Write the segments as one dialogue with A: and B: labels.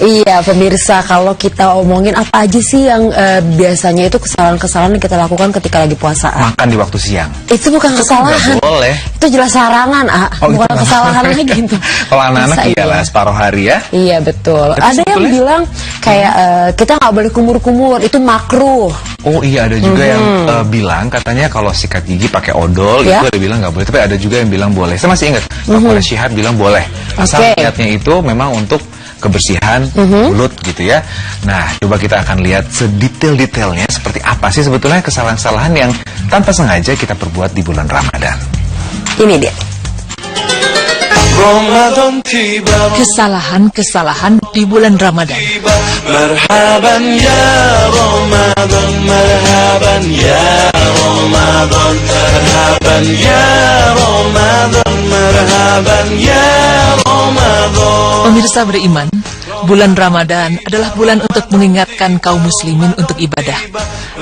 A: Iya pemirsa, kalau kita omongin apa aja sih yang biasanya itu kesalahan-kesalahan yang kita lakukan ketika lagi puasa?
B: Makan di waktu siang.
A: Itu bukan kesalahan.
B: Nggak boleh.
A: Itu jelas larangan, bukan kesalahan lagi itu.
B: Kalau anak-anak iyalah separuh hari ya.
A: Iya betul.
B: Tapi
A: ada yang bilang kayak kita nggak boleh kumur-kumur, itu makruh.
B: Oh iya, ada juga yang bilang katanya kalau sikat gigi pakai odol itu ada bilang nggak boleh. Tapi ada juga yang bilang boleh. Saya masih ingat Pak Polres Syihab bilang boleh. Asal niatnya itu memang untuk kebersihan mulut gitu ya. Nah, coba kita akan lihat sedetail-detailnya seperti apa sih sebetulnya kesalahan-kesalahan yang tanpa sengaja kita perbuat di bulan Ramadan.
A: Ini dia.
C: Kesalahan-kesalahan di bulan Ramadan.
D: Marhaban ya Ramadan, marhaban ya Ramadan, marhaban ya Ramadan, marhaban ya Ramadan.
C: Pemirsa beriman, bulan Ramadan adalah bulan untuk mengingatkan kaum muslimin untuk ibadah.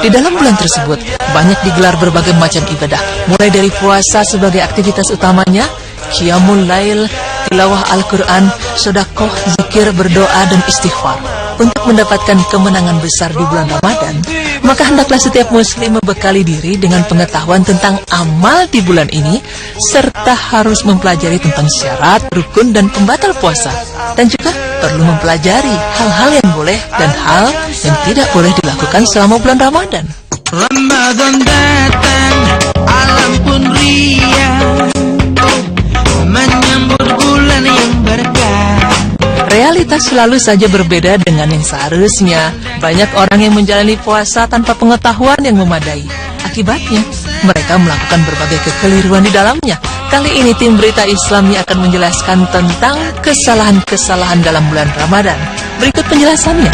C: Di dalam bulan tersebut, banyak digelar berbagai macam ibadah, mulai dari puasa sebagai aktivitas utamanya, qiyamul lail, tilawah Al-Quran, sedekah, zikir, berdoa, dan istighfar. Untuk mendapatkan kemenangan besar di bulan Ramadan, maka hendaklah setiap muslim membekali diri dengan pengetahuan tentang amal di bulan ini, serta harus mempelajari tentang syarat, rukun, dan pembatal puasa. Dan juga perlu mempelajari hal-hal yang boleh dan hal yang tidak boleh dilakukan selama bulan Ramadan.
D: Ramadan datang, alam pun riang, menyambut bulan yang berkah.
C: Realitas selalu saja berbeda dengan yang seharusnya. Banyak orang yang menjalani puasa tanpa pengetahuan yang memadai. Akibatnya, mereka melakukan berbagai kekeliruan di dalamnya. Kali ini tim Berita Islami akan menjelaskan tentang kesalahan-kesalahan dalam bulan Ramadan. Berikut penjelasannya.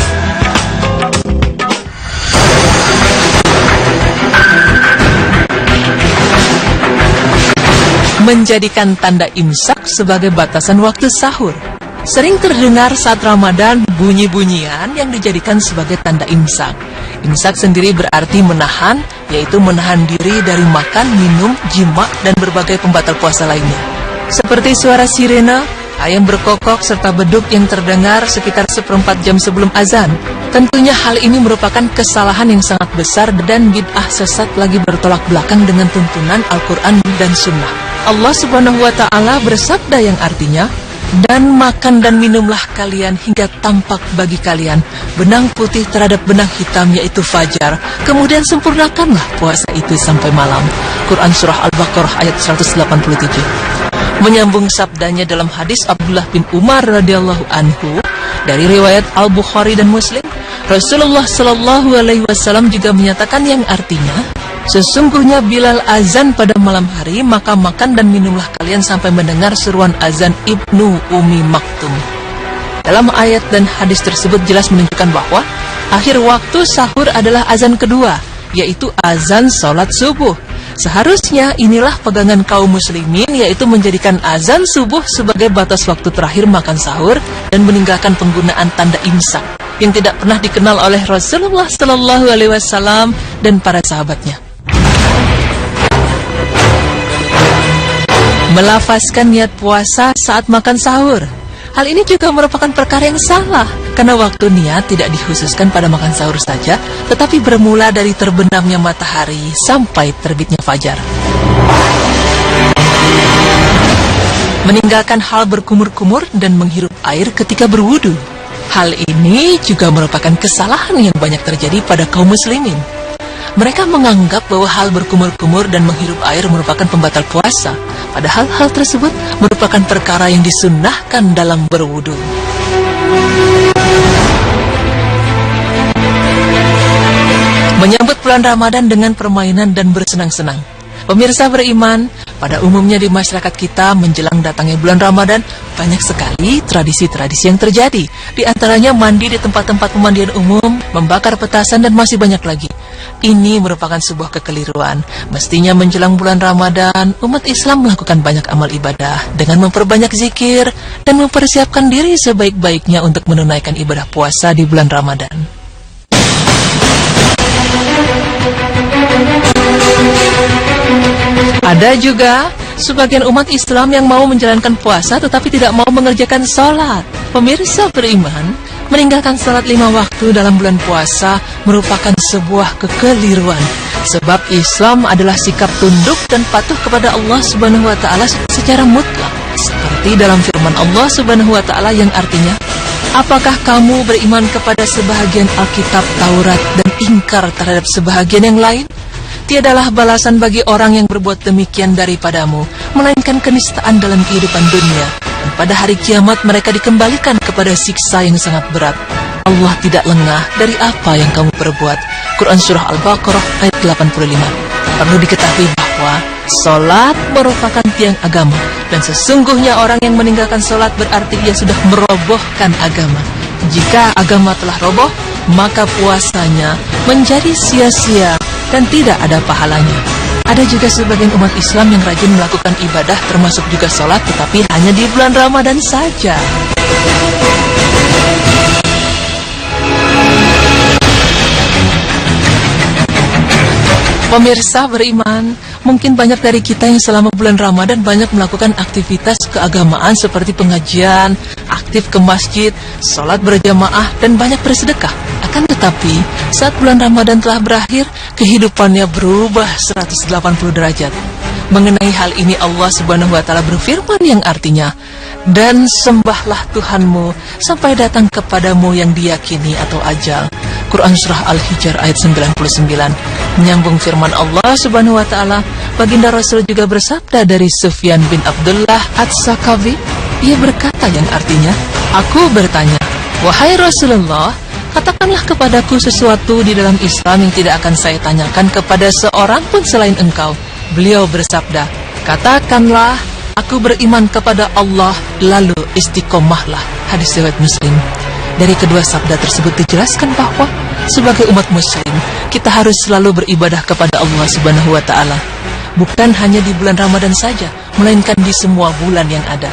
C: Menjadikan tanda imsak sebagai batasan waktu sahur. Sering terdengar saat Ramadan bunyi-bunyian yang dijadikan sebagai tanda imsak. Imsak sendiri berarti menahan, yaitu menahan diri dari makan, minum, jima, dan berbagai pembatal puasa lainnya. Seperti suara sirena, ayam berkokok, serta beduk yang terdengar sekitar 1/4 jam sebelum azan. Tentunya hal ini merupakan kesalahan yang sangat besar dan bid'ah sesat lagi bertolak belakang dengan tuntunan Al-Quran dan Sunnah. Allah Subhanahu wa Ta'ala bersabda yang artinya, dan makan dan minumlah kalian hingga tampak bagi kalian benang putih terhadap benang hitam, yaitu fajar. Kemudian sempurnakanlah puasa itu sampai malam. Quran Surah Al-Baqarah ayat 187. Menyambung sabdanya dalam hadis Abdullah bin Umar radhiyallahu anhu dari riwayat Al-Bukhari dan Muslim, Rasulullah Shallallahu Alaihi Wasallam juga menyatakan yang artinya, sesungguhnya Bilal azan pada malam hari, maka makan dan minumlah kalian sampai mendengar seruan azan Ibnu Ummi Maktum. Dalam ayat dan hadis tersebut jelas menunjukkan bahwa akhir waktu sahur adalah azan kedua, yaitu azan sholat subuh. Seharusnya inilah pegangan kaum muslimin, yaitu menjadikan azan subuh sebagai batas waktu terakhir makan sahur dan meninggalkan penggunaan tanda imsak yang tidak pernah dikenal oleh Rasulullah Sallallahu Alaihi Wasallam dan para sahabatnya. Melafazkan niat puasa saat makan sahur. Hal ini juga merupakan perkara yang salah, karena waktu niat tidak dikhususkan pada makan sahur saja, tetapi bermula dari terbenamnya matahari sampai terbitnya fajar. Meninggalkan hal berkumur-kumur dan menghirup air ketika berwudu. Hal ini juga merupakan kesalahan yang banyak terjadi pada kaum muslimin. Mereka menganggap bahwa hal berkumur-kumur dan menghirup air merupakan pembatal puasa, padahal hal tersebut merupakan perkara yang disunnahkan dalam berwudu. Menyambut bulan Ramadan dengan permainan dan bersenang-senang. Pemirsa beriman, pada umumnya di masyarakat kita menjelang datangnya bulan Ramadan, banyak sekali tradisi-tradisi yang terjadi. Di antaranya mandi di tempat-tempat pemandian umum, membakar petasan, dan masih banyak lagi. Ini merupakan sebuah kekeliruan. Mestinya menjelang bulan Ramadan, umat Islam melakukan banyak amal ibadah dengan memperbanyak zikir dan mempersiapkan diri sebaik-baiknya untuk menunaikan ibadah puasa di bulan Ramadan. Ada juga sebagian umat Islam yang mau menjalankan puasa tetapi tidak mau mengerjakan sholat. Pemirsa beriman, meninggalkan salat 5 waktu dalam bulan puasa merupakan sebuah kekeliruan. Sebab Islam adalah sikap tunduk dan patuh kepada Allah Subhanahu wa taala secara mutlak. Seperti dalam firman Allah Subhanahu wa taala yang artinya, apakah kamu beriman kepada sebahagian Alkitab Taurat dan ingkar terhadap sebahagian yang lain? Tiadalah balasan bagi orang yang berbuat demikian daripadamu, melainkan kenistaan dalam kehidupan dunia. Dan pada hari kiamat mereka dikembalikan kepada siksa yang sangat berat. Allah tidak lengah dari apa yang kamu perbuat. Quran Surah Al-Baqarah ayat 85. Perlu diketahui bahwa solat merupakan tiang agama. Dan sesungguhnya orang yang meninggalkan solat berarti ia sudah merobohkan agama. Jika agama telah roboh, maka puasanya menjadi sia-sia dan tidak ada pahalanya. Ada juga sebagian umat Islam yang rajin melakukan ibadah termasuk juga sholat, tetapi hanya di bulan Ramadan saja. Pemirsa beriman, mungkin banyak dari kita yang selama bulan Ramadan banyak melakukan aktivitas keagamaan seperti pengajian, aktif ke masjid, sholat berjamaah, dan banyak bersedekah. Akan tetapi, saat bulan Ramadan telah berakhir, kehidupannya berubah 180 derajat. Mengenai hal ini Allah Subhanahu wa taala berfirman yang artinya, dan sembahlah Tuhanmu sampai datang kepadamu yang diyakini atau ajal. Quran Surah Al-Hijr ayat 99. Menyambung firman Allah Subhanahu wa taala, baginda Rasul juga bersabda dari Sufyan bin Abdullah Ats-Tsaqafi, ia berkata yang artinya, aku bertanya, wahai Rasulullah, katakanlah kepadaku sesuatu di dalam Islam yang tidak akan saya tanyakan kepada seorang pun selain engkau. Beliau bersabda, katakanlah, aku beriman kepada Allah, lalu istiqomahlah. Hadis riwayat Muslim. Dari kedua sabda tersebut dijelaskan bahwa sebagai umat muslim, kita harus selalu beribadah kepada Allah Subhanahu wa taala. Bukan hanya di bulan Ramadan saja, melainkan di semua bulan yang ada.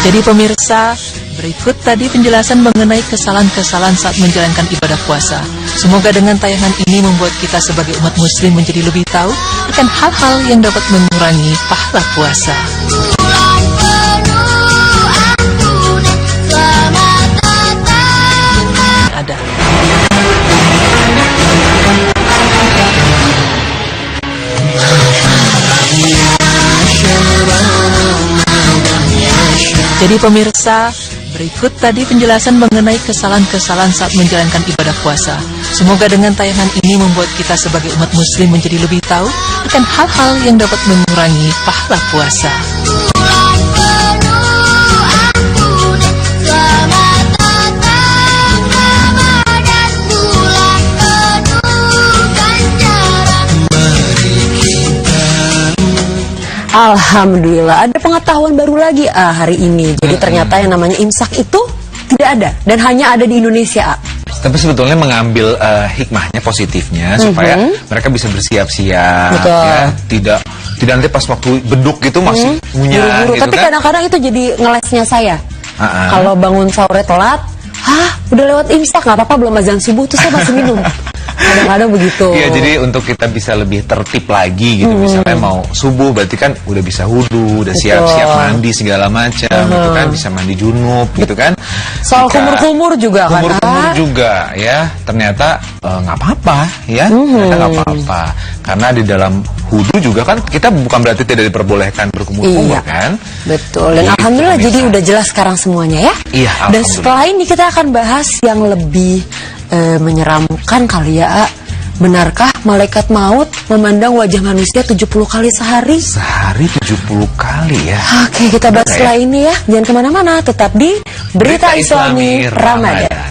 C: Jadi pemirsa, berikut tadi penjelasan mengenai kesalahan-kesalahan saat menjalankan ibadah puasa. Semoga dengan tayangan ini membuat kita sebagai umat muslim menjadi lebih tahu akan hal-hal yang dapat mengurangi pahala puasa. Ada. Jadi pemirsa, berikut tadi penjelasan mengenai kesalahan-kesalahan saat menjalankan ibadah puasa. Semoga dengan tayangan ini membuat kita sebagai umat muslim menjadi lebih tahu akan hal-hal yang dapat mengurangi pahala puasa.
A: Alhamdulillah, ada pengetahuan baru lagi hari ini. Jadi ternyata yang namanya imsak itu tidak ada dan hanya ada di Indonesia.
B: Tapi sebetulnya mengambil hikmahnya, positifnya, supaya mereka bisa bersiap-siap, ya, tidak nanti pas waktu beduk gitu masih ngunyah. Gitu.
A: Tapi kadang-kadang itu jadi ngelesnya saya. Kalau bangun sore telat, udah lewat imsak, nggak apa-apa, belum azan subuh, tuh saya masih minum. Kadang-kadang begitu. Iya, jadi untuk kita bisa lebih tertib lagi gitu. Misalnya mau subuh berarti kan udah bisa wudu, udah siap-siap mandi segala macam gitu kan, bisa mandi junub gitu kan. Soal kumur-kumur juga kan.
B: Kumur-kumur juga ya. Ternyata nggak apa-apa ya. Ternyata nggak apa-apa. Karena di dalam wudu juga kan kita bukan berarti tidak diperbolehkan berkumur-kumur kan. Betul. Dan gitu, alhamdulillah jadi udah jelas sekarang semuanya ya. Iya, alhamdulillah. Dan setelah ini kita akan bahas yang lebih menyeramkan kali ya. Benarkah malaikat maut memandang wajah manusia 70 kali sehari? Sehari 70 kali ya. Oke, kita bahas setelah ini ya. Jangan kemana-mana, tetap di Berita Islami Ramadan.